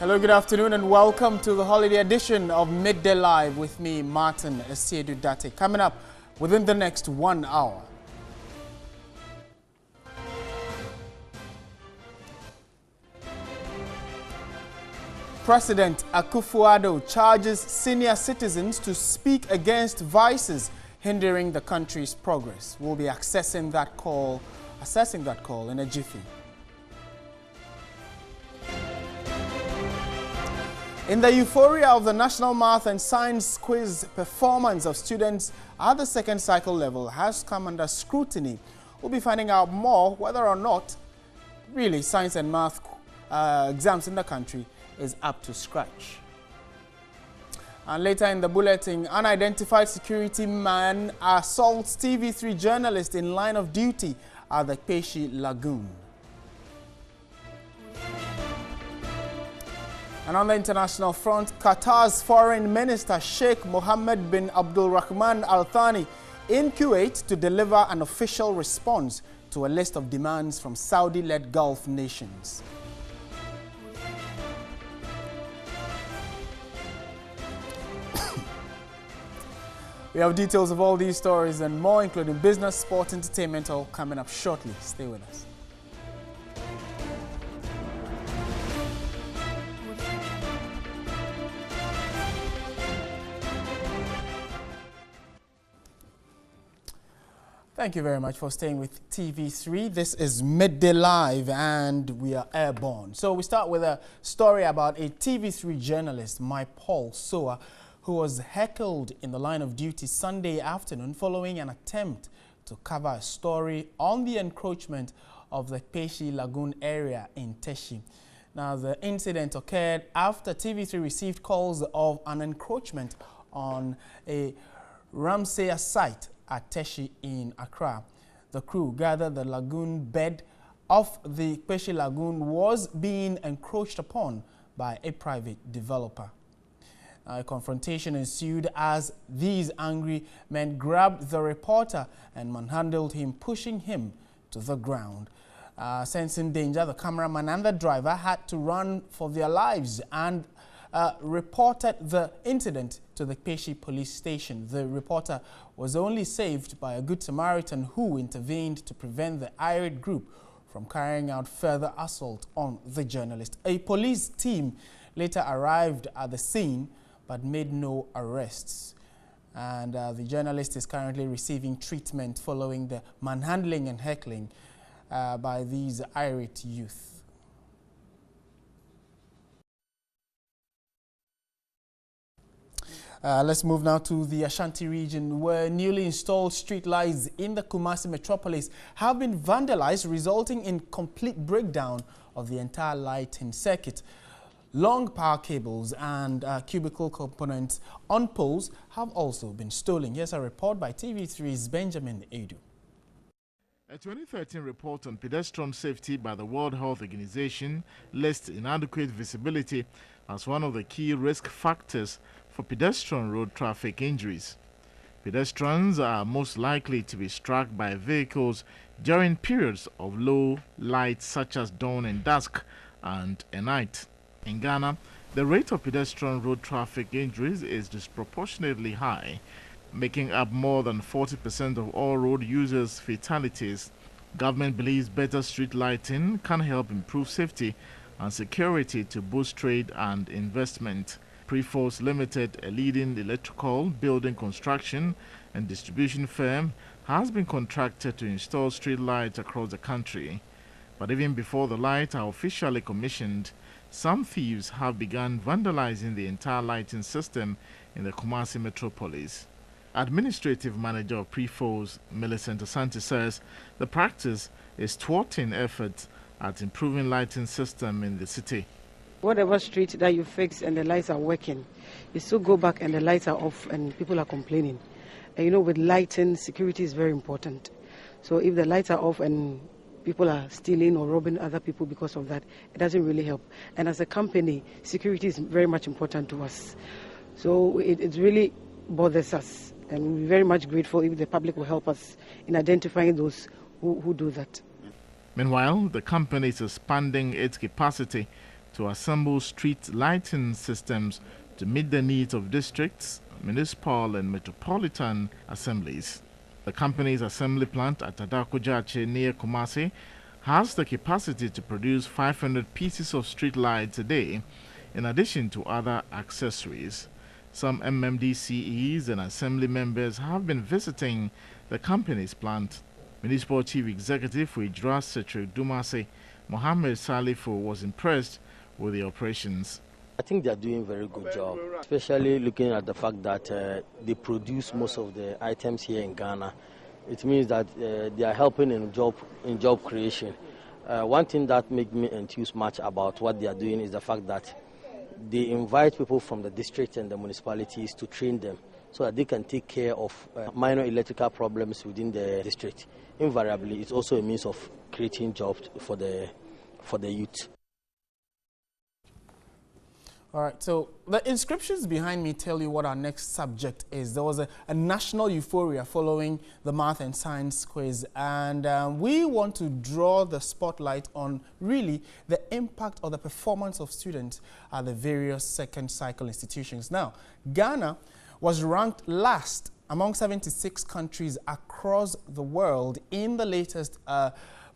Hello, good afternoon, and welcome to the holiday edition of Midday Live with me, Martin Asiedu-Dartey. Coming up within the next 1 hour. President Akufo-Addo charges senior citizens to speak against vices hindering the country's progress. We'll be assessing that call in a jiffy. In the euphoria of the National Math and Science Quiz, performance of students at the second cycle level has come under scrutiny. We'll be finding out more whether or not really science and math exams in the country is up to scratch. And later in the bulletin, unidentified security man assaults TV3 journalist in line of duty at the Peshi Lagoon. And on the international front, Qatar's Foreign Minister Sheikh Mohammed bin Abdul Rahman Al Thani in Kuwait to deliver an official response to a list of demands from Saudi-led Gulf nations. We have details of all these stories and more, including business, sport, entertainment, all coming up shortly. Stay with us. Thank you very much for staying with TV3. This is Midday Live and we are airborne. So we start with a story about a TV3 journalist, Paul Soa, who was heckled in the line of duty Sunday afternoon following an attempt to cover a story on the encroachment of the Peshi Lagoon area in Teshi. Now, the incident occurred after TV3 received calls of an encroachment on a Ramsey site at Teshi in Accra. The crew gathered the lagoon bed of the Peshi Lagoon was being encroached upon by a private developer. A confrontation ensued as these angry men grabbed the reporter and manhandled him, pushing him to the ground. Sensing danger, the cameraman and the driver had to run for their lives and reported the incident to the Peshi police station. The reporter was only saved by a good Samaritan who intervened to prevent the irate group from carrying out further assault on the journalist. A police team later arrived at the scene but made no arrests. And the journalist is currently receiving treatment following the manhandling and heckling by these irate youth. Let's move now to the Ashanti region, where newly installed street lights in the Kumasi metropolis have been vandalized, resulting in complete breakdown of the entire lighting circuit. Long power cables and cubicle components on poles have also been stolen. Here's a report by TV3's Benjamin Edu. A 2013 report on pedestrian safety by the World Health Organization lists inadequate visibility as one of the key risk factors for pedestrian road traffic injuries. Pedestrians are most likely to be struck by vehicles during periods of low light such as dawn and dusk and at night. In Ghana, the rate of pedestrian road traffic injuries is disproportionately high, making up more than 40% of all road users' fatalities. Government believes better street lighting can help improve safety and security to boost trade and investment. Preforce Limited, a leading electrical, building construction and distribution firm, has been contracted to install street lights across the country. But even before the lights are officially commissioned, some thieves have begun vandalizing the entire lighting system in the Kumasi metropolis. Administrative Manager of Preforce, Millicent Asante, says the practice is thwarting efforts at improving lighting system in the city. Whatever street that you fix and the lights are working, you still go back and the lights are off and people are complaining. And you know, with lighting, security is very important. So if the lights are off and people are stealing or robbing other people because of that, it doesn't really help. And as a company, security is very much important to us. So it really bothers us. And we're very much grateful if the public will help us in identifying those who do that. Meanwhile, the company is expanding its capacity to assemble street lighting systems to meet the needs of districts, municipal and metropolitan assemblies. The company's assembly plant at Asiedu-Dartey near Kumasi has the capacity to produce 500 pieces of street lights a day, in addition to other accessories. Some MMDCEs and assembly members have been visiting the company's plant. Municipal Chief Executive for Asiedu-Dartey, Mohammed Salifo, was impressed with the operations. I think they are doing a very good job, especially looking at the fact that they produce most of the items here in Ghana. It means that they are helping in job creation. One thing that makes me enthuse much about what they are doing is the fact that they invite people from the district and the municipalities to train them so that they can take care of minor electrical problems within the district. Invariably, it's also a means of creating jobs for the youth. All right, so the inscriptions behind me tell you what our next subject is. There was a national euphoria following the math and science quiz, and we want to draw the spotlight on really the impact or the performance of students at the various second cycle institutions. Now, Ghana was ranked last among 76 countries across the world in the latest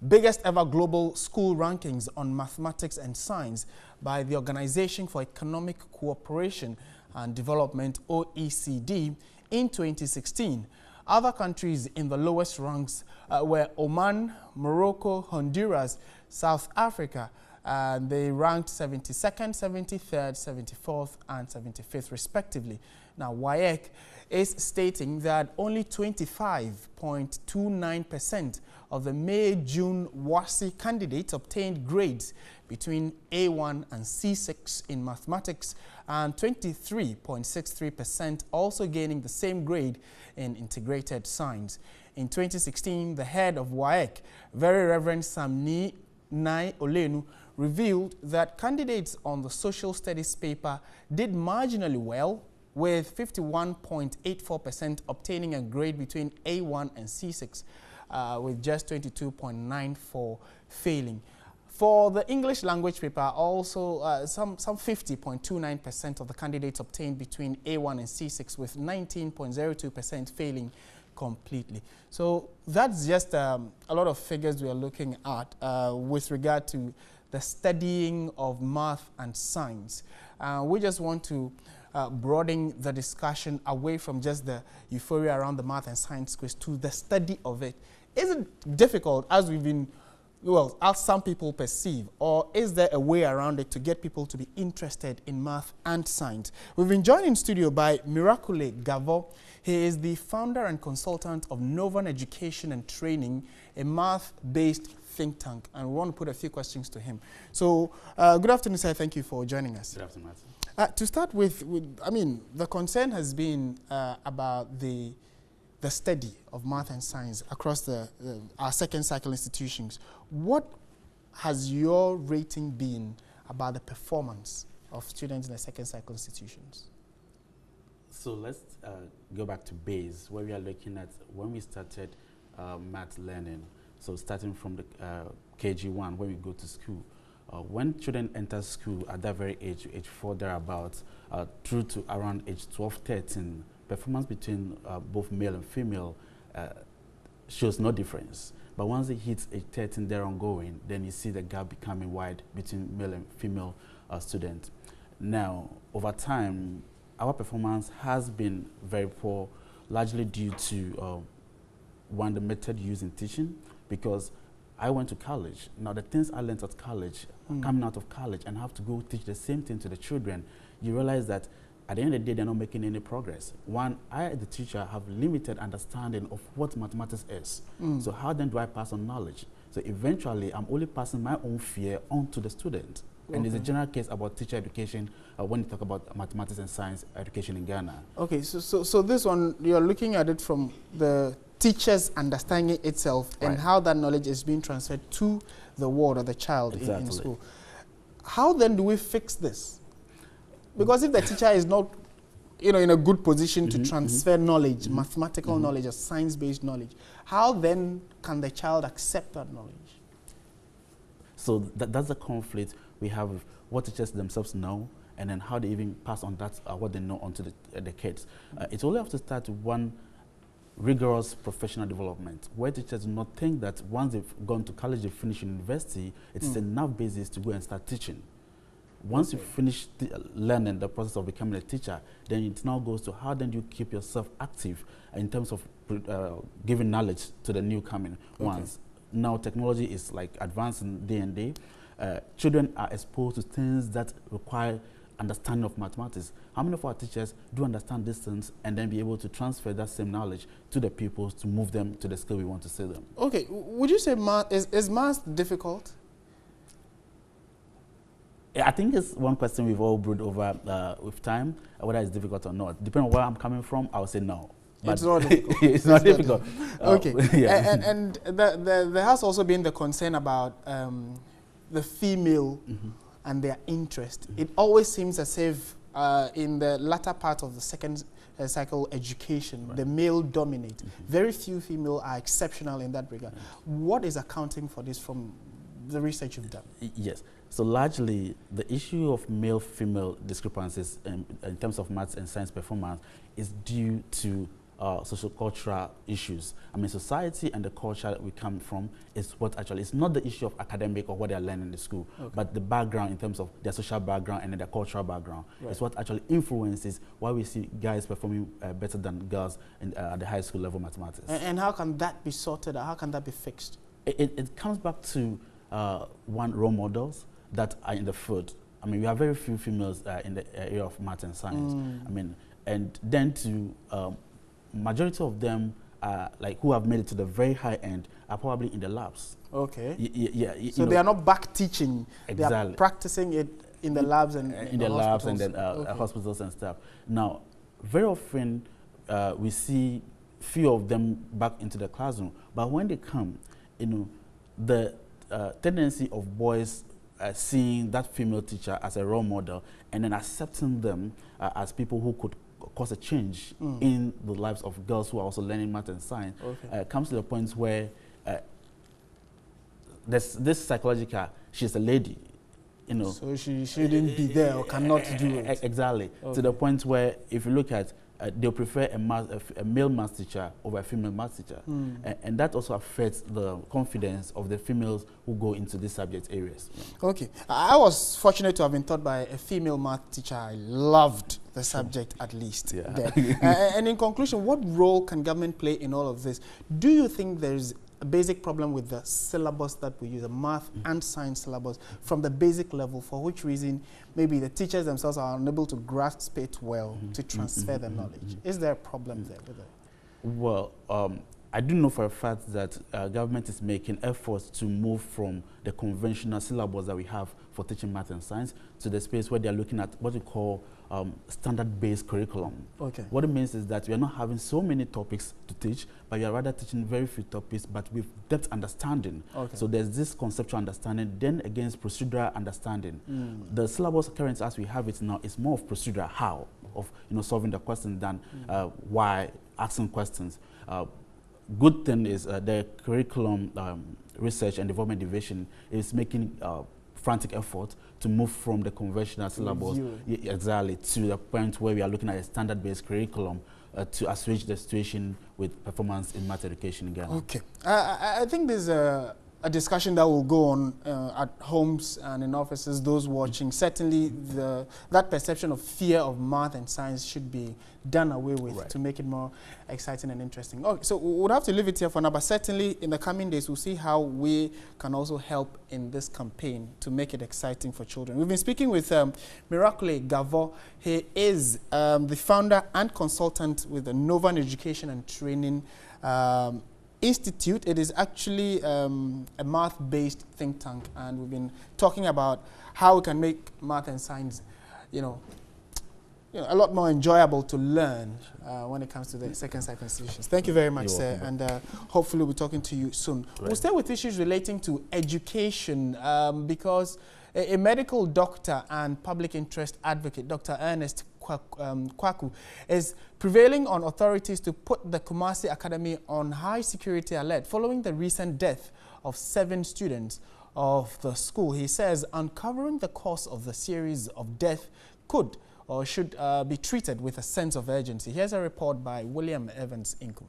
biggest ever global school rankings on mathematics and science by the Organization for Economic Cooperation and Development, OECD, in 2016. Other countries in the lowest ranks were Oman, Morocco, Honduras, South Africa. They ranked 72nd, 73rd, 74th, and 75th, respectively. Now, WAEC is stating that only 25.29% of the May-June WASI candidates obtained grades between A1 and C6 in mathematics, and 23.63% also gaining the same grade in integrated science. In 2016, the head of WAEC, Very Reverend Samni Nai Olenu, revealed that candidates on the social studies paper did marginally well, with 51.84% obtaining a grade between A1 and C6, with just 22.94% failing. For the English language paper, also some 50.29% of the candidates obtained between A1 and C6, with 19.02% failing completely. So that's just a lot of figures we are looking at with regard to the studying of math and science. We just want to broaden the discussion away from just the euphoria around the math and science quiz to the study of it. Is it difficult, as we've been, well, as some people perceive, or is there a way around it to get people to be interested in math and science? We've been joined in studio by Miracle Gavo. He is the founder and consultant of Novan Education and Training, a math-based think tank, and we want to put a few questions to him. So, good afternoon, sir. Thank you for joining us. Good afternoon, Martin. To start with, I mean, the concern has been about the study of math and science across our second cycle institutions. What has your rating been about the performance of students in the second cycle institutions? So let's go back to base, where we are looking at when we started math learning. So starting from the KG1, when we go to school. When children enter school at that very age 4 thereabouts, through to around age 12, 13, performance between both male and female shows no difference. But once it hits age 13 there ongoing, then you see the gap becoming wide between male and female students. Now, over time, our performance has been very poor, largely due to one, the method used in teaching, because I went to college. Now, the things I learned at college, coming out of college and have to go teach the same thing to the children, you realize that at the end of the day, they're not making any progress. One, I, the teacher, have limited understanding of what mathematics is. So how then do I pass on knowledge? So eventually, I'm only passing my own fear on to the student. And there's a general case about teacher education when you talk about mathematics and science education in Ghana. Okay, so this one, you're looking at it from the teachers understanding itself, right, and how that knowledge is being transferred to the world or the child in school. How then do we fix this? Because if the teacher is not, in a good position to transfer knowledge, mathematical knowledge or science-based knowledge, how then can the child accept that knowledge? So that's the conflict we have what teachers themselves know, and then how they even pass on that, what they know onto the kids. It's only have to start with one rigorous professional development, where teachers do not think that once they've gone to college, they finish university, it's enough basis to go and start teaching. Once you finish learning the process of becoming a teacher, then it now goes to how then you keep yourself active in terms of giving knowledge to the new coming ones. Now technology is like advancing day and day. Children are exposed to things that require understanding of mathematics. How many of our teachers do understand these things and then be able to transfer that same knowledge to the pupils to move them to the skill we want to see them? Okay, would you say is math difficult? I think it's one question we've all brewed over with time, whether it's difficult or not. Depending on where I'm coming from, I would say no. But it's not difficult. It's not difficult. Okay. Yeah. And there has also been the concern about the female and their interest. It always seems as if in the latter part of the second cycle education, the male dominate. Very few female are exceptional in that regard. What is accounting for this from the research you've done? Yes. So largely, the issue of male-female discrepancies in terms of maths and science performance is due to social-cultural issues. I mean, society and the culture that we come from is what actually, it's not the issue of academic or what they are learning in the school, but the background in terms of their social background and their cultural background. It's what actually influences why we see guys performing better than girls at the high school level mathematics. And how can that be sorted out? How can that be fixed? It comes back to one, role models that are in the field. I mean, we have very few females in the area of math and science. I mean, and then to majority of them, like who have made it to the very high end, are probably in the labs. Okay. So they are not back teaching. Exactly. They are practicing it in the labs and in the labs and then hospitals and stuff. Now, very often we see few of them back into the classroom, but when they come, you know, the tendency of boys seeing that female teacher as a role model and then accepting them as people who could cause a change in the lives of girls who are also learning math and science comes to the point where this psychological, she's a lady, you know. So she shouldn't be there or cannot do it. Exactly. To the point where if you look at they'll prefer a male math teacher over a female math teacher. And that also affects the confidence of the females who go into these subject areas. Okay. I was fortunate to have been taught by a female math teacher. I loved the subject at least. And in conclusion, what role can government play in all of this? Do you think there's a basic problem with the syllabus that we use, the math and science syllabus from the basic level, for which reason maybe the teachers themselves are unable to grasp it well to transfer the knowledge? Is there a problem there with it? Well, I do know for a fact that government is making efforts to move from the conventional syllabus that we have for teaching math and science to the space where they are looking at what we call standard-based curriculum. What it means is that we are not having so many topics to teach, but we are rather teaching very few topics, but with depth understanding. So there's this conceptual understanding, then against procedural understanding. The syllabus current as we have it now is more of procedural, how of solving the question than why, asking questions. Good thing is the curriculum research and development division is making frantic effort to move from the conventional syllabus exactly to the point where we are looking at a standard-based curriculum to assuage the situation with performance in math education in Ghana. Okay. I think there's a discussion that will go on at homes and in offices, those watching. Certainly that perception of fear of math and science should be done away with to make it more exciting and interesting. Okay, so we'll have to leave it here for now, but certainly in the coming days, we'll see how we can also help in this campaign to make it exciting for children. We've been speaking with Miracle Gavo. He is the founder and consultant with the Novan Education and Training Institute. It is actually a math-based think tank, and we've been talking about how we can make math and science, a lot more enjoyable to learn when it comes to the second cycle institutions. Thank you very much, sir, and hopefully we'll be talking to you soon. We'll stay with issues relating to education because a medical doctor and public interest advocate, Dr. Ernest Kwaku, is prevailing on authorities to put the Kumasi Academy on high security alert following the recent death of 7 students of the school. He says uncovering the cause of the series of death could or should be treated with a sense of urgency. Here's a report by William Evans Inkum.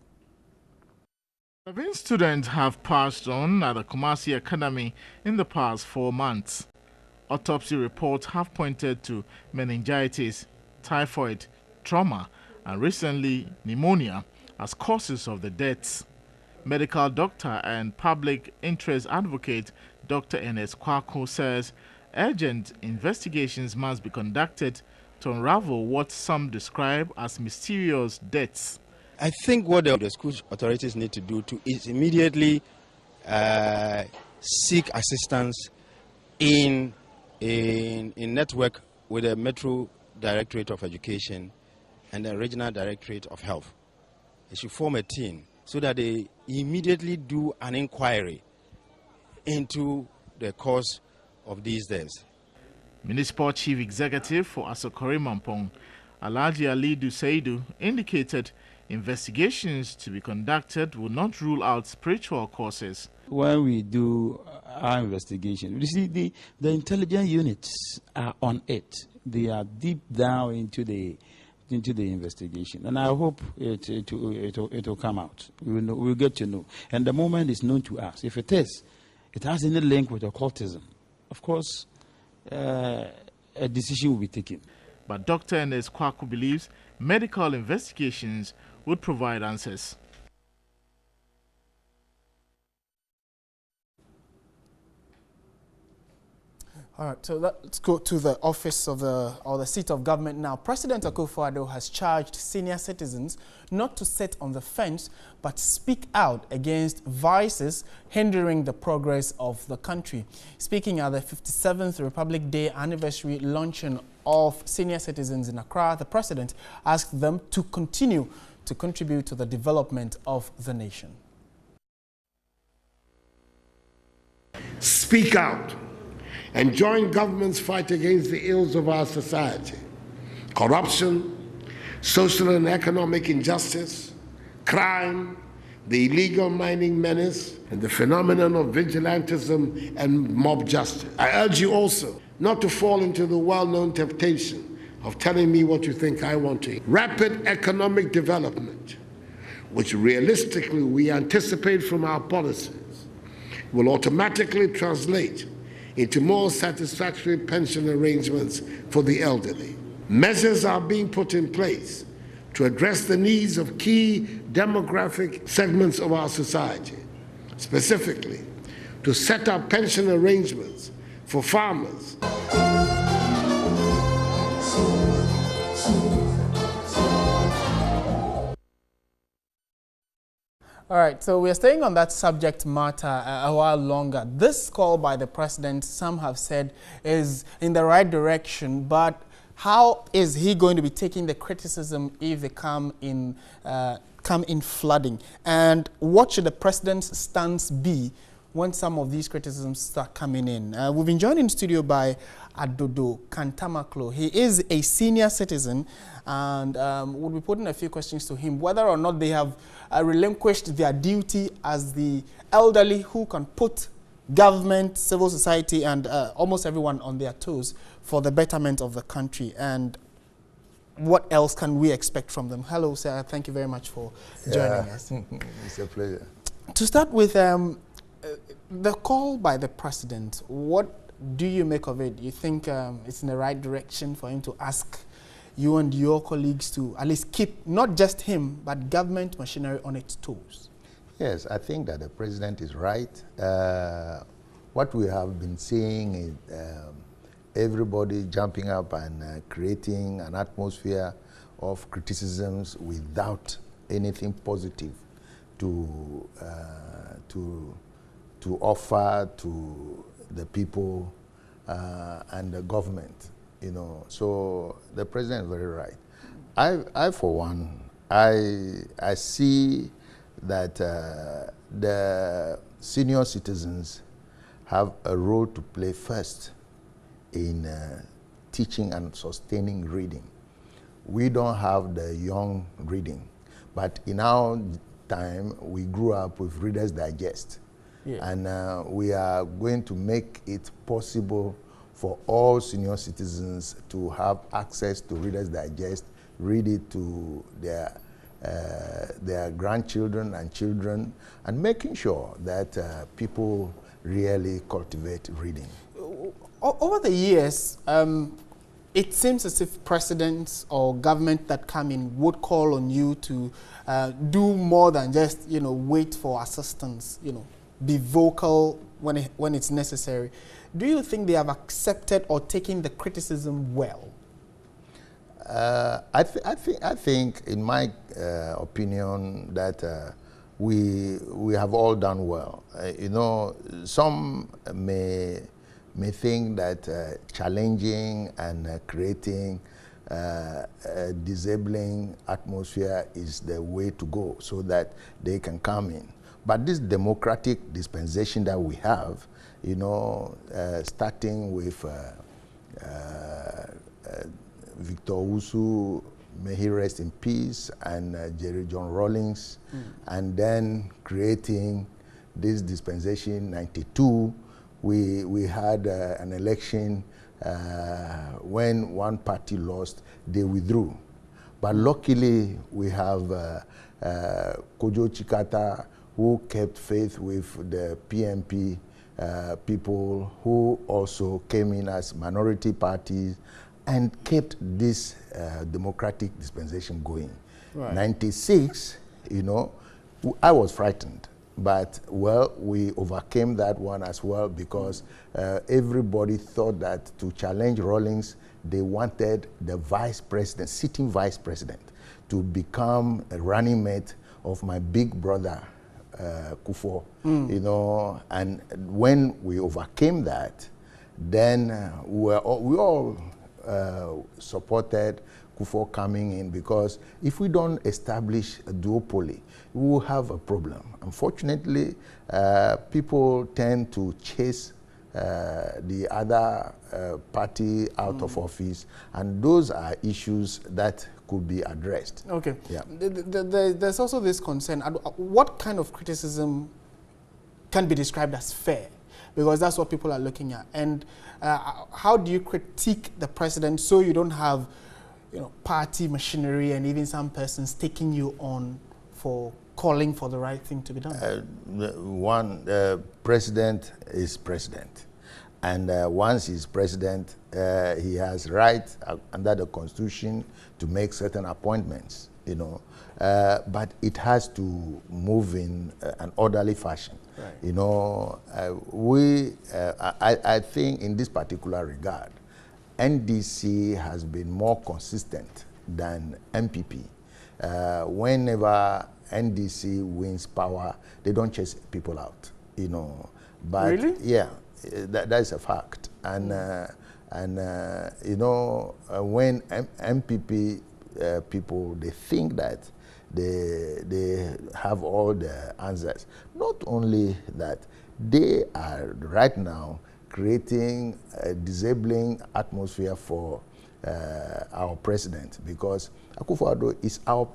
7 students have passed on at the Kumasi Academy in the past 4 months. Autopsy reports have pointed to meningitis, typhoid, trauma, and recently pneumonia as causes of the deaths. Medical doctor and public interest advocate Dr. Enes Kwaku says urgent investigations must be conducted to unravel what some describe as mysterious deaths. I think what the school authorities need to do is immediately seek assistance in network with the Metro Directorate of Education and the Regional Directorate of Health. They should form a team so that they immediately do an inquiry into the cause of these deaths. Municipal Chief Executive for Asokore Mampong, Alhaji Asiedu-Dartey, indicated investigations to be conducted will not rule out spiritual causes. When we do our investigation, you see the intelligence units are on it. They are deep down into the investigation, and I hope it will come out. We'll get to know, and the moment is known to us. If it has any link with occultism, of course, a decision will be taken. But Dr. Enes Kwaku believes medical investigations would provide answers. All right, so let's go to the office of the seat of government now. President Akufo-Addo has charged senior citizens not to sit on the fence, but speak out against vices hindering the progress of the country. Speaking at the 57th Republic Day anniversary luncheon of senior citizens in Accra, the president asked them to continue to contribute to the development of the nation. Speak out and join government's fight against the ills of our society: corruption, social and economic injustice, crime, the illegal mining menace, and the phenomenon of vigilantism and mob justice. I urge you also not to fall into the well-known temptation of telling me what you think I want to hear. Rapid economic development, which realistically we anticipate from our policies, will automatically translate into more satisfactory pension arrangements for the elderly. Measures are being put in place to address the needs of key demographic segments of our society, specifically to set up pension arrangements for farmers. All right, so we are staying on that subject matter a while longer. This call by the president, some have said, is in the right direction, but how is he going to be taking the criticism if they come in flooding? And what should the president's stance be when some of these criticisms start coming in? We've been joined in studio by Adodo Kantamaklo. He is a senior citizen, and we'll be putting a few questions to him, whether or not they have relinquished their duty as the elderly who can put government, civil society, and almost everyone on their toes for the betterment of the country. And what else can we expect from them? Hello, sir. Thank you very much for joining us. It's a pleasure. To start with, the call by the president, what do you make of it? You think it's in the right direction for him to ask you and your colleagues to at least keep not just him, but government machinery on its toes? Yes, I think that the president is right. What we have been seeing is everybody jumping up and creating an atmosphere of criticisms without anything positive to offer to the people and the government, you know. So the president is very right. I for one, I see that the senior citizens have a role to play first in teaching and sustaining reading. We don't have the young reading, but in our time, we grew up with Reader's Digest. And we are going to make it possible for all senior citizens to have access to Reader's Digest, read it to their grandchildren and children, and making sure that people really cultivate reading. Over the years, it seems as if presidents or government that come in would call on you to do more than just, wait for assistance, be vocal when it's necessary. Do you think they have accepted or taken the criticism well? I think, in my opinion, that we have all done well. Some may think that challenging and creating a disabling atmosphere is the way to go, so that they can come in. But this democratic dispensation that we have, starting with Victor Usu, may he rest in peace, and Jerry John Rawlings, and then creating this dispensation in '92, we had an election when one party lost, they withdrew. But luckily, we have Kojo Chikata, who kept faith with the PMP people, who also came in as minority parties and kept this democratic dispensation going. Right. 96, I was frightened. But, well, we overcame that one as well, because everybody thought that to challenge Rawlings, they wanted the vice president, sitting vice president, to become a running mate of my big brother, Kufuor. And when we overcame that, then we all supported Kufuor coming in, because if we don't establish a duopoly, we will have a problem. Unfortunately, people tend to chase the other party out of office, and those are issues that could be addressed. Okay. Yeah. There's also this concern. What kind of criticism can be described as fair? Because that's what people are looking at. And how do you critique the president so you don't have, party machinery and even some persons taking you on for calling for the right thing to be done? The president is president. And once he's president, he has right under the Constitution to make certain appointments, but it has to move in an orderly fashion. Right. I think in this particular regard, NDC has been more consistent than MPP. Whenever NDC wins power, they don't chase people out, But really? Yeah, that is a fact. And when MPP people, they think that they have all the answers. Not only that, they are right now creating a disabling atmosphere for our president, because Akufo-Addo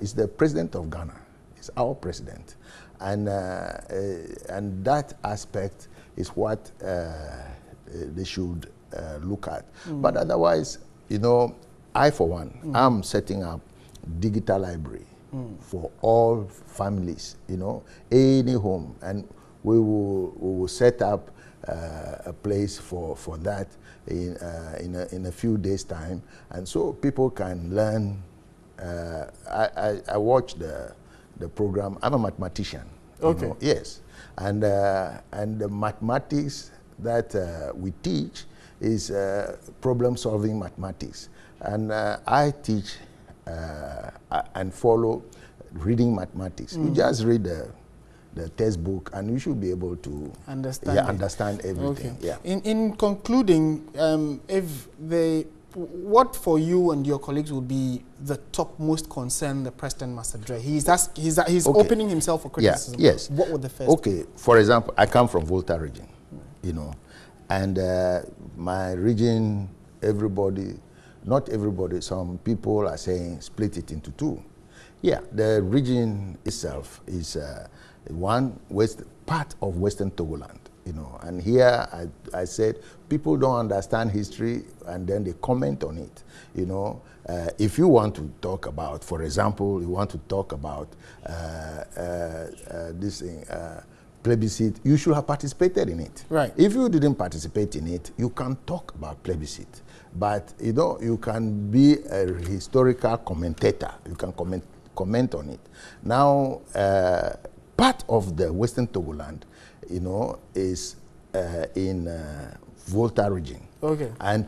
is the president of Ghana. He's our president, and that aspect is what they should look at. But otherwise, I, for one, I'm setting up digital library for all families, any home, and we will set up a place for that in a few days' time, and so people can learn. I watch the program. I'm a mathematician. Okay. Yes, and the mathematics that we teach is problem-solving mathematics, and I teach and follow reading mathematics. You just read the textbook, and you should be able to understand everything. Okay. Yeah. In concluding, what for you and your colleagues would be the topmost concern the president must address? He's okay. Opening himself for criticism. Yes. What would the first? Okay. For example, I come from Volta region, and my region, not everybody, some people are saying split it into two. Yeah, the region itself is part of Western Togoland. And here I said people don't understand history and then they comment on it. If you want to talk about, for example, you want to talk about this thing, plebiscite, you should have participated in it. Right. If you didn't participate in it, you can talk about plebiscite. But you can be a historical commentator. You can comment on it. Now, part of the Western Togoland, is in Volta region. Okay. And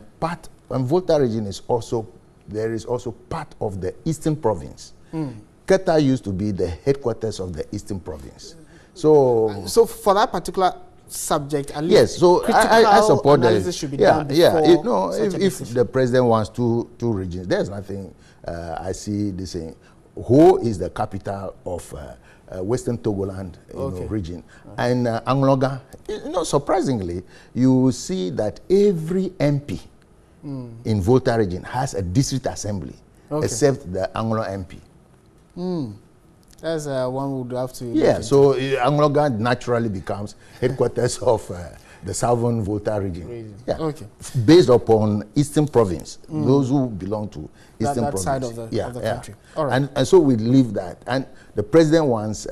Volta region is also, there is also part of the Eastern Province. Keta used to be the headquarters of the Eastern Province. So for that particular subject, at least yes, so I support that. Analysis should be done before if the president wants two regions, there's nothing. I see this saying, Ho is the capital of Western Togoland region, and Angloga. Surprisingly, you see that every MP in Volta region has a district assembly, except the Anglo MP. That's one would have to. Yeah, so Angloga naturally becomes headquarters of the Southern Volta region. Yeah. Okay. Based upon Eastern Province, those who belong to Eastern Province. Side of the country. All right. And so we leave that. And the president wants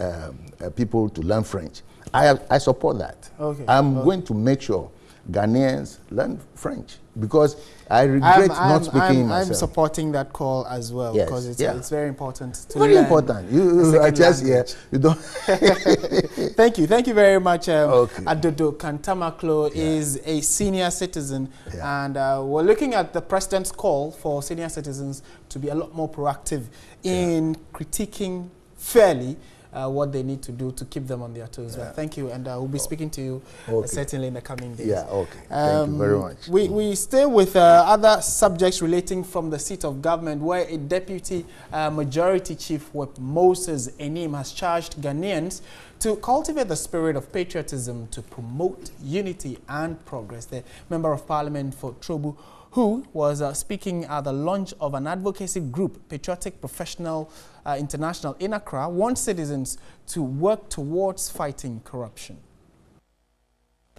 people to learn French. I support that. Okay. I'm going to make sure Ghanaians learn French because I regret not speaking myself. I'm supporting that call as well because it's very important to learn. Very important. You are just here. You don't. Thank you very much. Adodo Kantamaklo is a senior citizen, and we're looking at the president's call for senior citizens to be a lot more proactive in critiquing fairly what they need to do to keep them on their toes. Well, thank you, and we'll be speaking to you certainly in the coming days. Yeah, okay. Thank you very much. We stay with other subjects relating from the seat of government, where a deputy majority chief whip, Moses Enim, has charged Ghanaians to cultivate the spirit of patriotism to promote unity and progress. The Member of Parliament for Trobu, who was speaking at the launch of an advocacy group, Patriotic Professional International in Accra, wants citizens to work towards fighting corruption.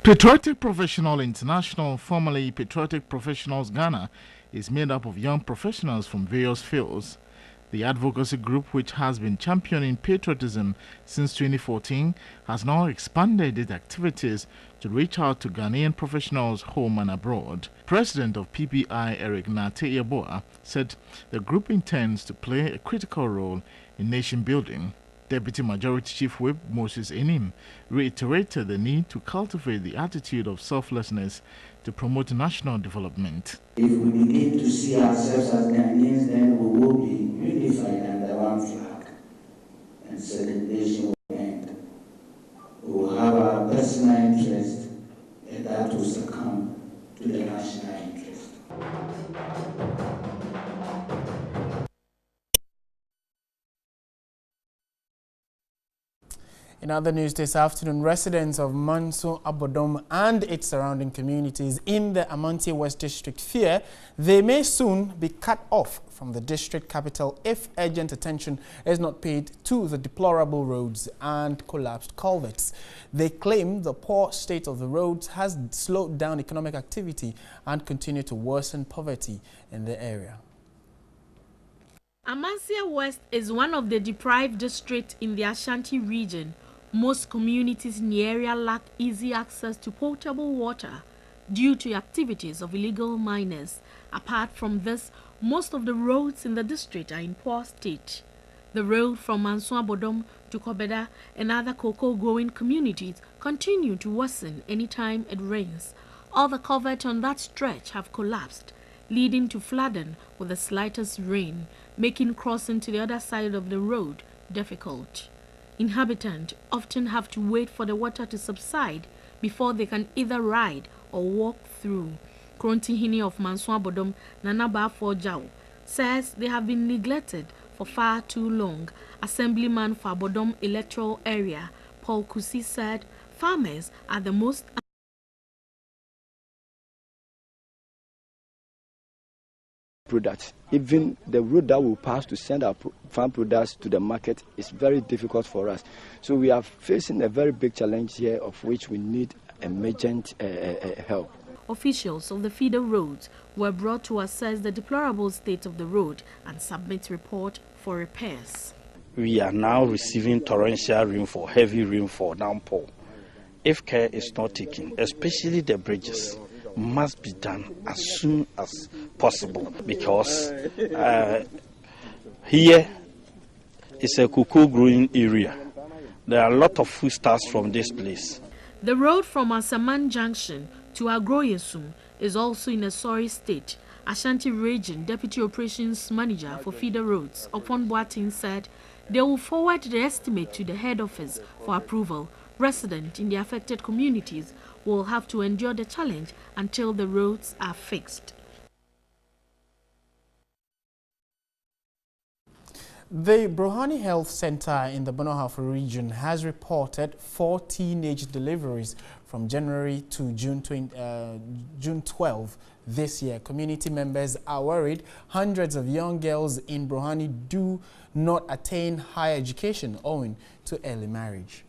Patriotic Professional International, formerly Patriotic Professionals Ghana, is made up of young professionals from various fields. The advocacy group, which has been championing patriotism since 2014, has now expanded its activities to reach out to Ghanaian professionals home and abroad. President of PPI, Eric Nate-Yeboah, said the group intends to play a critical role in nation building. Deputy Majority Chief Whip Moses Enim reiterated the need to cultivate the attitude of selflessness to promote national development. If we begin to see ourselves as Ghanaians, then we will be unified under one flag, and segregation will end. We will have our personal interest, and that will succumb to the national interest. In other news this afternoon, residents of Manso-Abodom and its surrounding communities in the Amantie West District fear they may soon be cut off from the district capital if urgent attention is not paid to the deplorable roads and collapsed culverts. They claim the poor state of the roads has slowed down economic activity and continued to worsen poverty in the area. Amantie West is one of the deprived districts in the Ashanti region. Most communities in the area lack easy access to potable water due to activities of illegal miners. Apart from this, most of the roads in the district are in poor state. The road from Manso-Abodom to Kobeda and other cocoa-growing communities continue to worsen anytime it rains. All the culverts on that stretch have collapsed, leading to flooding with the slightest rain, making crossing to the other side of the road difficult. Inhabitants often have to wait for the water to subside before they can either ride or walk through. Krontihini of Manso-Abodom, Nanaba Forjao, says they have been neglected for far too long. Assemblyman for Abodom electoral area, Paul Kusi, said farmers are the most products. Even the road that we pass to send our farm products to the market is very difficult for us. So we are facing a very big challenge here, of which we need emergent help. Officials of the feeder roads were brought to assess the deplorable state of the road and submit report for repairs. We are now receiving torrential rainfall, heavy rainfall, downpour. If care is not taken, especially the bridges, must be done as soon as possible, because here is a cocoa growing area. There are a lot of foodstuffs from this place. The road from Asaman Junction to Agroyesum is also in a sorry state. Ashanti Region Deputy Operations Manager for Feeder Roads, Opon Boatin, said they will forward the estimate to the head office for approval. Residents in the affected communities will have to endure the challenge until the roads are fixed. The Brohani Health Center in the Bonohafo region has reported 4 teenage deliveries from January to June 12 this year. Community members are worried hundreds of young girls in Brohani do not attain higher education owing to early marriage.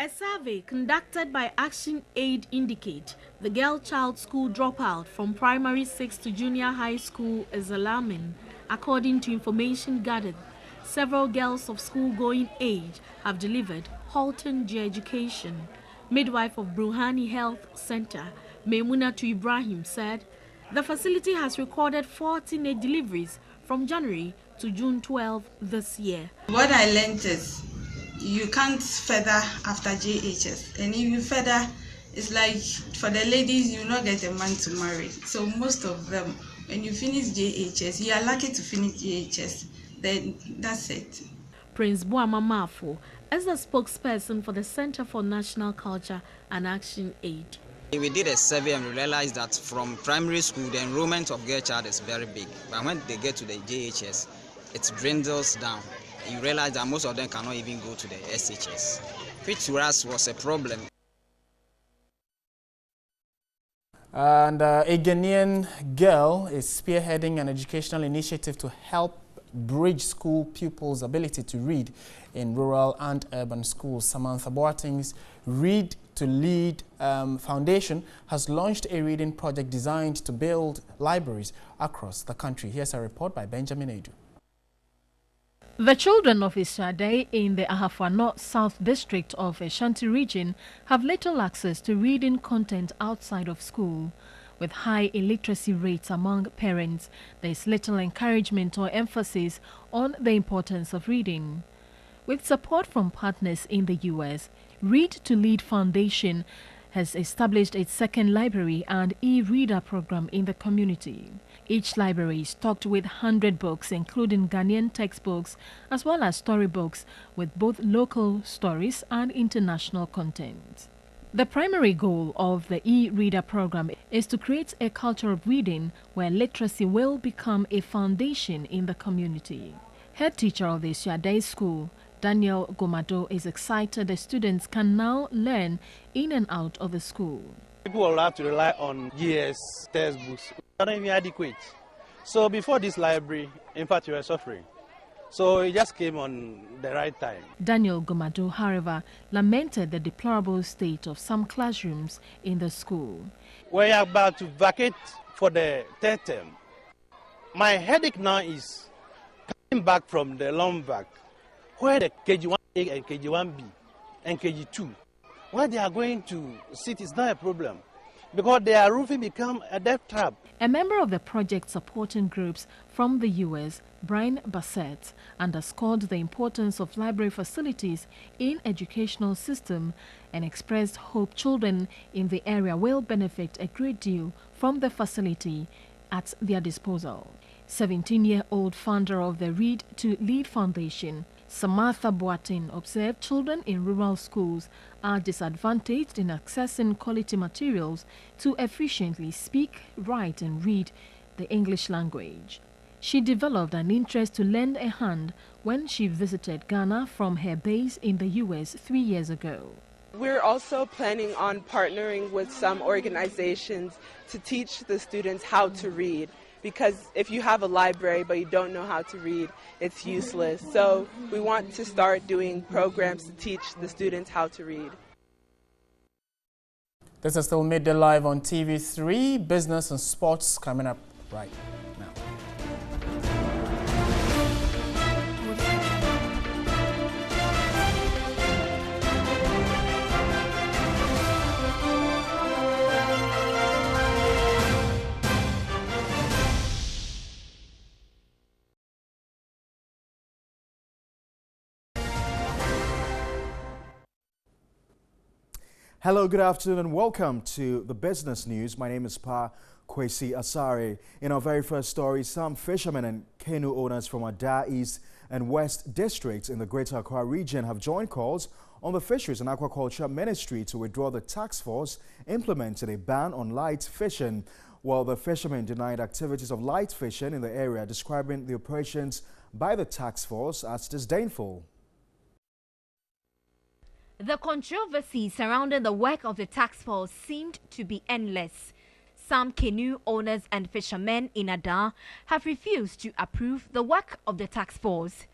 A survey conducted by Action Aid indicates the girl-child school dropout from primary 6 to junior high school is alarming. According to information gathered, several girls of school-going age have delivered, halting their education. Midwife of Brohani Health Center, Maimunatu Ibrahim, said the facility has recorded 4 teenage deliveries from January to June 12 this year. What I learned is you can't feather after JHS, and if you feather, it's like for the ladies, you not get a man to marry. So most of them, when you finish JHS, you are lucky to finish JHS, then that's it. Prince Boama Mafo is the spokesperson for the Center for National Culture and Action Aid. We did a survey and we realized that from primary school, the enrollment of girl child is very big. But when they get to the JHS, it dwindles down. You realize that most of them cannot even go to the SHS, which to us was a problem. And a Ghanaian girl is spearheading an educational initiative to help bridge school pupils' ability to read in rural and urban schools. Samantha Boating's Read to Lead Foundation has launched a reading project designed to build libraries across the country. Here's a report by Benjamin Edu. The children of Asiedu-Dartey in the Ahafua South District of Ashanti region have little access to reading content outside of school. With high illiteracy rates among parents, there is little encouragement or emphasis on the importance of reading. With support from partners in the U.S., Read to Lead Foundation has established its second library and e-reader program in the community. Each library is stocked with 100 books, including Ghanaian textbooks, as well as storybooks with both local stories and international content. The primary goal of the e-reader program is to create a culture of reading where literacy will become a foundation in the community. Head teacher of the Asiedu-Dartey school, Daniel Gomado, is excited the students can now learn in and out of the school. People will have to rely on GS textbooks. They're not even adequate. So before this library, in fact, you were suffering. So it just came on the right time. Daniel Gomado, however, lamented the deplorable state of some classrooms in the school. We are about to vacate for the third term. My headache now is coming back from the Lombard, where the KG1A and KG1B and KG2, where they are going to sit is not a problem, because their roofing become a death trap. A member of the project supporting groups from the U.S., Brian Bassett, underscored the importance of library facilities in educational system and expressed hope children in the area will benefit a great deal from the facility at their disposal. 17-year-old founder of the Read to Lead Foundation, Samantha Boating, observed children in rural schools are disadvantaged in accessing quality materials to efficiently speak, write and read the English language. She developed an interest to lend a hand when she visited Ghana from her base in the U.S. 3 years ago. We're also planning on partnering with some organizations to teach the students how to read, because if you have a library but you don't know how to read, it's useless. So we want to start doing programs to teach the students how to read. This is still Midday Live on TV3. Business and sports coming up right now. Hello, good afternoon and welcome to the business news. My name is Pa Kwesi Asare. In our very first story, some fishermen and canoe owners from Ada East and West districts in the Greater Accra region have joined calls on the Fisheries and Aquaculture Ministry to withdraw the task force implementing a ban on light fishing, while the fishermen denied activities of light fishing in the area, describing the operations by the task force as disdainful. The controversy surrounding the work of the task force seemed to be endless. Some canoe owners and fishermen in Ada have refused to approve the work of the task force.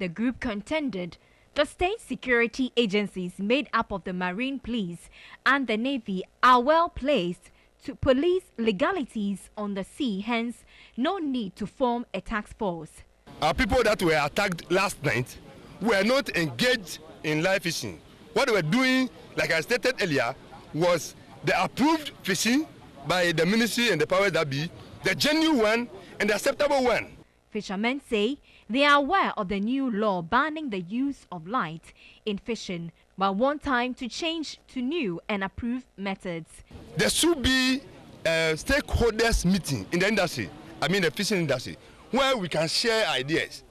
The group contended the state security agencies made up of the Marine Police and the Navy are well placed to police legalities on the sea, hence no need to form a task force. Our people that were attacked last night were not engaged in live fishing. What they were doing, like I stated earlier, was the approved fishing by the ministry and the powers that be, the genuine one and the acceptable one. Fishermen say they are aware of the new law banning the use of light in fishing, but want time to change to new and approved methods. There should be a stakeholders meeting in the industry, the fishing industry, where we can share ideas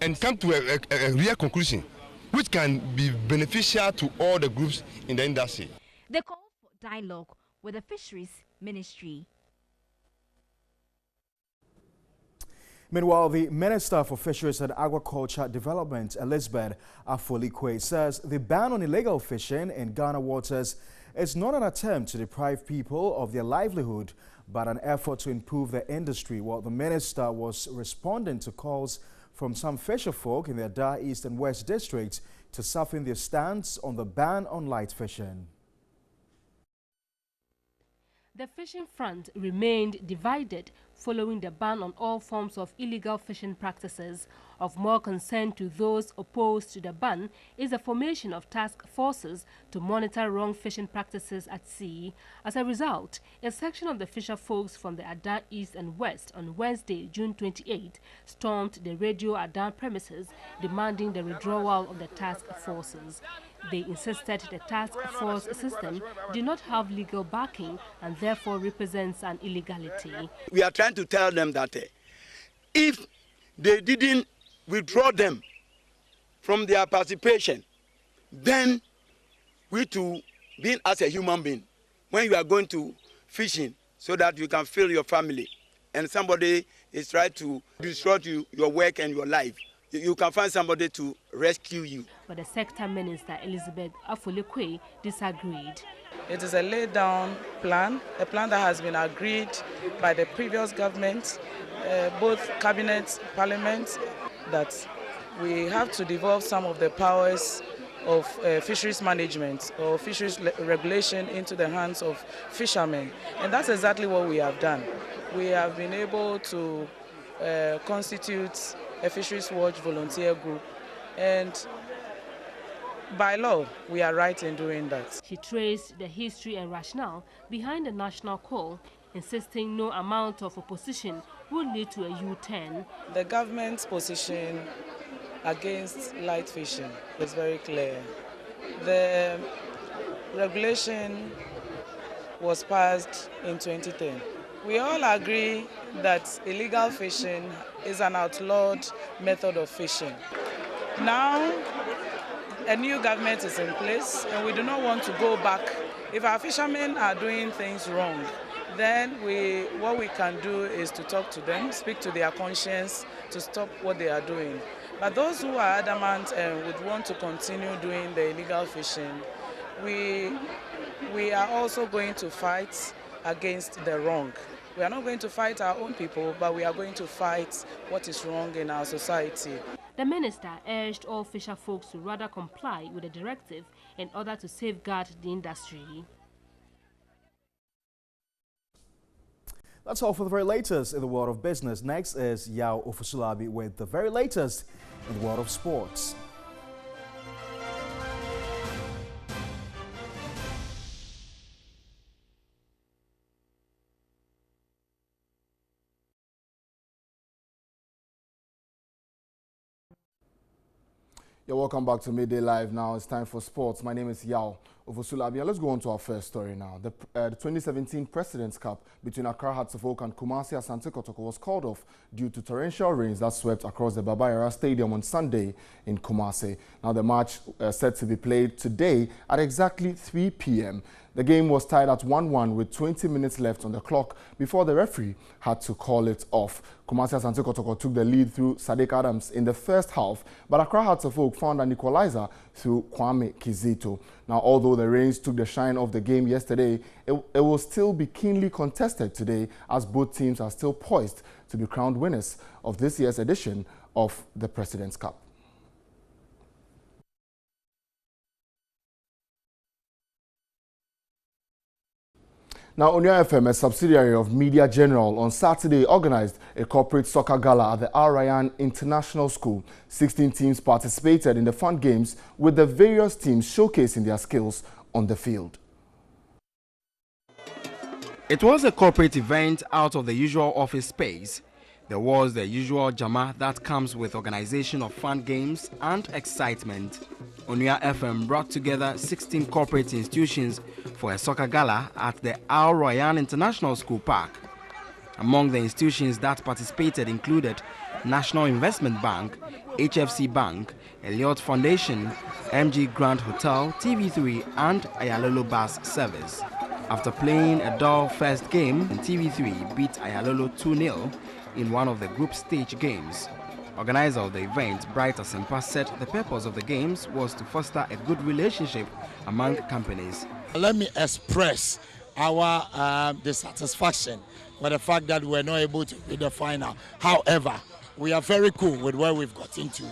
and come to a real conclusion, which can be beneficial to all the groups in the industry. They call for dialogue with the Fisheries Ministry. Meanwhile, the Minister for Fisheries and Agriculture Development, Elizabeth Afolikwe, says the ban on illegal fishing in Ghana waters is not an attempt to deprive people of their livelihood, but an effort to improve the industry. While the minister was responding to calls from some fisher folk in the Ada East and West districts to soften their stance on the ban on light fishing. The fishing front remained divided following the ban on all forms of illegal fishing practices. Of more concern to those opposed to the ban is the formation of task forces to monitor wrong fishing practices at sea. As a result, a section of the fisher folks from the Ada East and West on Wednesday, June 28, stormed the Radio Ada premises demanding the withdrawal of the task forces. They insisted the task force system did not have legal backing and therefore represents an illegality. We are trying to tell them that if they didn't withdraw them from their participation, then we too, being as a human being, when you are going to fishing so that you can fill your family and somebody is trying to destroy your work and your life, you can find somebody to rescue you. But the sector minister, Elizabeth Afolikwe, disagreed. It is a laid down plan, a plan that has been agreed by the previous government, both cabinet, parliament, that we have to devolve some of the powers of fisheries management or fisheries regulation into the hands of fishermen. And that's exactly what we have done. We have been able to constitute a Fisheries Watch volunteer group, and by law, we are right in doing that. She traced the history and rationale behind the national call, insisting no amount of opposition would lead to a U-turn. The government's position against light fishing is very clear. The regulation was passed in 2010. We all agree that illegal fishing is an outlawed method of fishing. Now, a new government is in place and we do not want to go back. If our fishermen are doing things wrong, then what we can do is to talk to them, speak to their conscience to stop what they are doing. But those who are adamant and would want to continue doing the illegal fishing, we are also going to fight against the wrong. We are not going to fight our own people, but we are going to fight what is wrong in our society. The minister urged all fisher folks to rather comply with the directive in order to safeguard the industry. That's all for the very latest in the world of business. Next is Yao Ofusulabi with the very latest in the world of sports. You're welcome back to Midday Live. Now it's time for sports. My name is Yao Ofusulabi. Let's go on to our first story now. The 2017 President's Cup between Accra Hearts of Oak and Kumasi Asante Kotoko was called off due to torrential rains that swept across the Baba Yara Stadium on Sunday in Kumasi. Now the match set to be played today at exactly 3 p.m. The game was tied at 1-1 with 20 minutes left on the clock before the referee had to call it off. Kumasi Asante Kotoko took the lead through Sadiq Adams in the first half, but Accra Hearts of Oak found an equalizer through Kwame Kizito. Now, although the rains took the shine off the game yesterday, it will still be keenly contested today as both teams are still poised to be crowned winners of this year's edition of the President's Cup. Now, Onya FM, a subsidiary of Media General, on Saturday organized a corporate soccer gala at the Al Rayyan International School. 16 teams participated in the fun games, with the various teams showcasing their skills on the field. It was a corporate event out of the usual office space. There was the usual jama that comes with organization of fun games and excitement. Onya FM brought together 16 corporate institutions for a soccer gala at the Al Rayyan International School Park. Among the institutions that participated included National Investment Bank, HFC Bank, Elliott Foundation, MG Grand Hotel, TV3 and Ayalolo Bus Service. After playing a dull first game, TV3 beat Ayalolo 2-0 in one of the group stage games. Organizer of the event, Bright Asempa, said the purpose of the games was to foster a good relationship among companies. Let me express our dissatisfaction with the fact that we're not able to reach the final. However, we are very cool with where we've got into.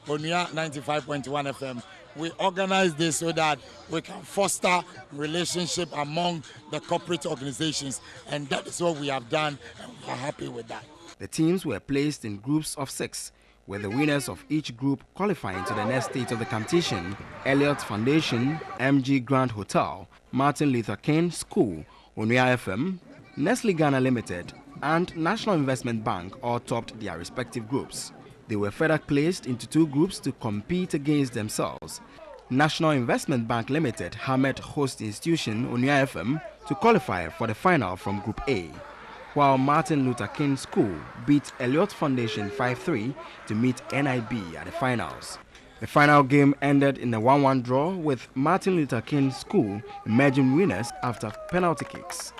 Onya 95.1 FM, we organize this so that we can foster relationship among the corporate organizations, and that is what we have done, and we are happy with that. The teams were placed in groups of 6, with the winners of each group qualifying to the next stage of the competition. Elliott Foundation, MG Grand Hotel, Martin Luther King School, Onya FM, Nestle Ghana Limited, and National Investment Bank all topped their respective groups. They were further placed into 2 groups to compete against themselves. National Investment Bank Limited hammered host institution Onya FM to qualify for the final from Group A, while Martin Luther King School beat Elliott Foundation 5-3 to meet NIB at the finals. The final game ended in a 1-1 draw, with Martin Luther King School emerging winners after penalty kicks.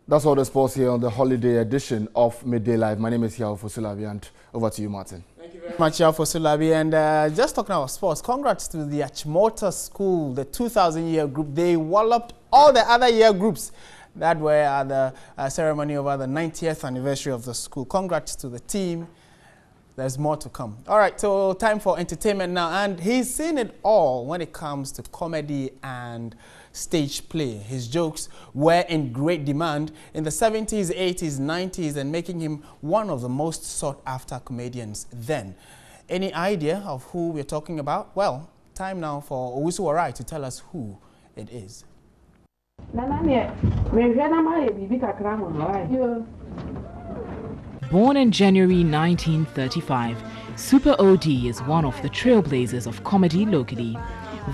That's all the sports here on the holiday edition of Midday Live. My name is Yao Ofusulabi, and over to you, Martin. Thank you very much, Yao Ofusulabi. And just talking about sports, congrats to the Achimota School, the 2000-year group. They walloped all the other year groups that were at the ceremony over the 90th anniversary of the school. Congrats to the team. There's more to come. All right, so time for entertainment now. And he's seen it all when it comes to comedy and stage play. His jokes were in great demand in the 70s, 80s, 90s, and making him one of the most sought-after comedians then. Any idea of who we're talking about? Well, time now for Owusu Warai to tell us who it is. Born in January 1935, Super OD is one of the trailblazers of comedy locally.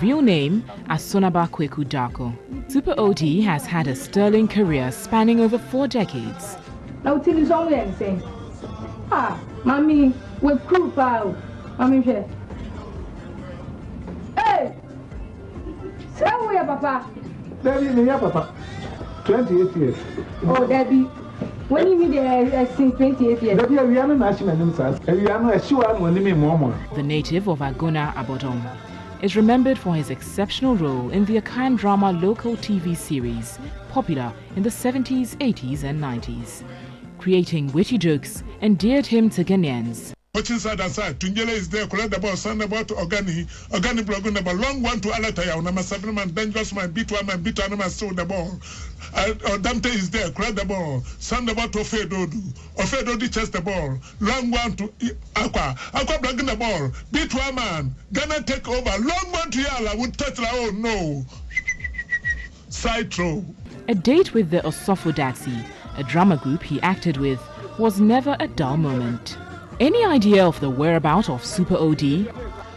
Real name, Asonaba Kweku Dako. Super OD has had a sterling career spanning over 4 decades. Now tell you something and say, mommy, we're cool, pal. Mommy, hey, say where, Papa? Debbie, me here, Papa. 28 years. Oh, Debbie, When you mean since 28 years? The native of Agona, Abodom, is remembered for his exceptional role in the Akan drama local TV series, popular in the 70s, 80s and 90s. Creating witty jokes endeared him to Ghanaians. Watching side and side, Tunjele is there, collect the ball, send the ball to Organic block, number long one to Alataya, number 7 man, dangerous man, beat one man, beat another, steal the ball. Dante is there, collect the ball, send the ball to Ofedodu. Ofedodu chest the ball, long one to Aqua blocking the ball, beat one man, Ghana take over, long one to Yala, would touch the oh no. Side throw. A date with the Asiedu-Dartey, a drama group he acted with, was never a dull moment. Any idea of the whereabouts of Super OD?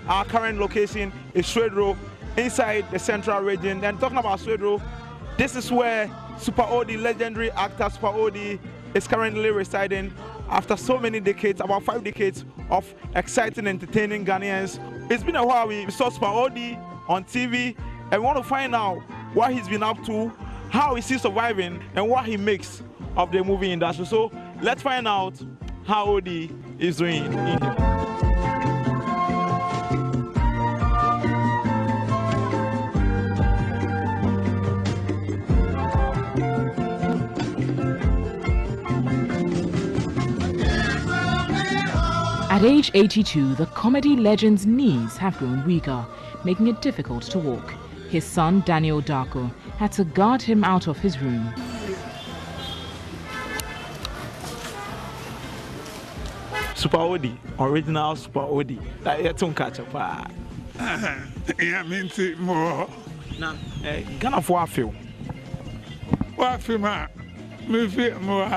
Our current location is Swedro, inside the central region. And talking about Swedro, this is where Super OD, legendary actor Super OD, is currently residing after so many decades, about 5 decades of exciting, entertaining Ghanaians. It's been a while. We saw Super OD on TV, and we want to find out what he's been up to, how is he surviving, and what he makes of the movie industry. So let's find out how OD is doing in India. At age 82, the comedy legend's knees have grown weaker, making it difficult to walk. His son, Daniel Darko, had to guard him out of his room. Super OD, original Super OD. That you don't catch up. Yeah, mean more. Now, Ghana for feel. What feel me feel more.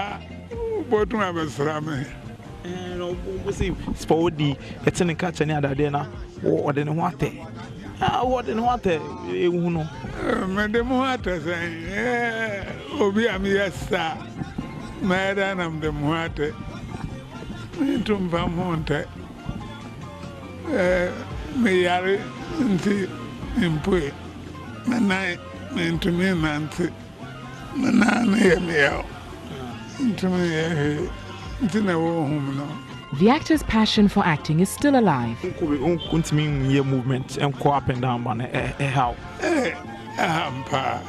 But my best friend. No, we see Super OD. It's in catch any other day now. What didn't want it? What didn't want it? You know. Madam, what I say? Obi, I'm yes, sir. Madam, I'm the water. Tum Vamonte me yari nti impue manai into me nanti manana yamia into me ntina wo hum no. The actor's passion for acting is still alive. Movement and go up and down on how ampa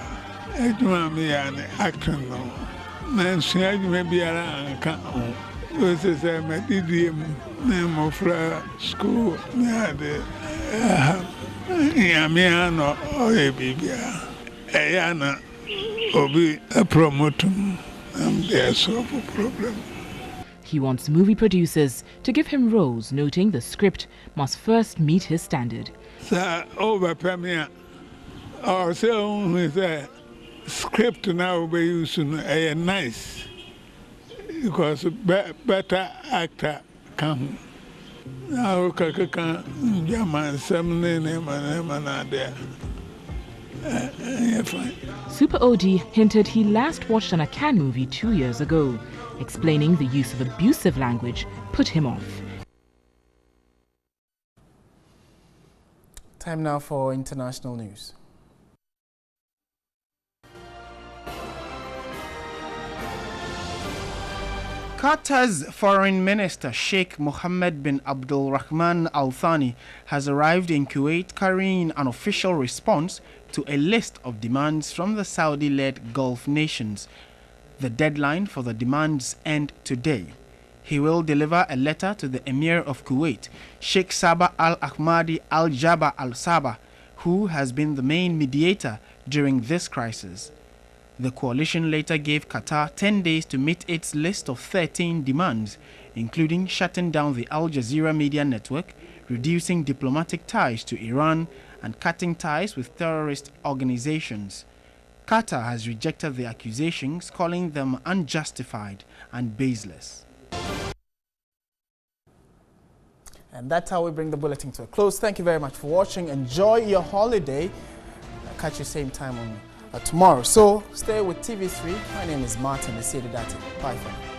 ejuma me yani acting no na nsia ejuma biara nka this is a medium name of school. Yamiano or a bibia. Ayana obi a promotum. There's solve a problem. He wants movie producers to give him roles, noting the script must first meet his standard. Sir, over premier or so with a script now be using a nice. Because better actor come. Now, German, some name and there. Super OD hinted he last watched an Akan movie 2 years ago, explaining the use of abusive language put him off. Time now for international news. Qatar's Foreign Minister Sheikh Mohammed bin Abdul Rahman Al Thani has arrived in Kuwait carrying an official response to a list of demands from the Saudi-led Gulf nations. The deadline for the demands ends today. He will deliver a letter to the Emir of Kuwait, Sheikh Sabah Al Ahmadi Al Jabbar Al Sabah, who has been the main mediator during this crisis. The coalition later gave Qatar 10 days to meet its list of 13 demands, including shutting down the Al Jazeera media network, reducing diplomatic ties to Iran, and cutting ties with terrorist organizations. Qatar has rejected the accusations, calling them unjustified and baseless. And that's how we bring the bulletin to a close. Thank you very much for watching. Enjoy your holiday. I'll catch you same time on tomorrow. So stay with TV3. My name is Martin Asiedu-Dartey. Bye for now.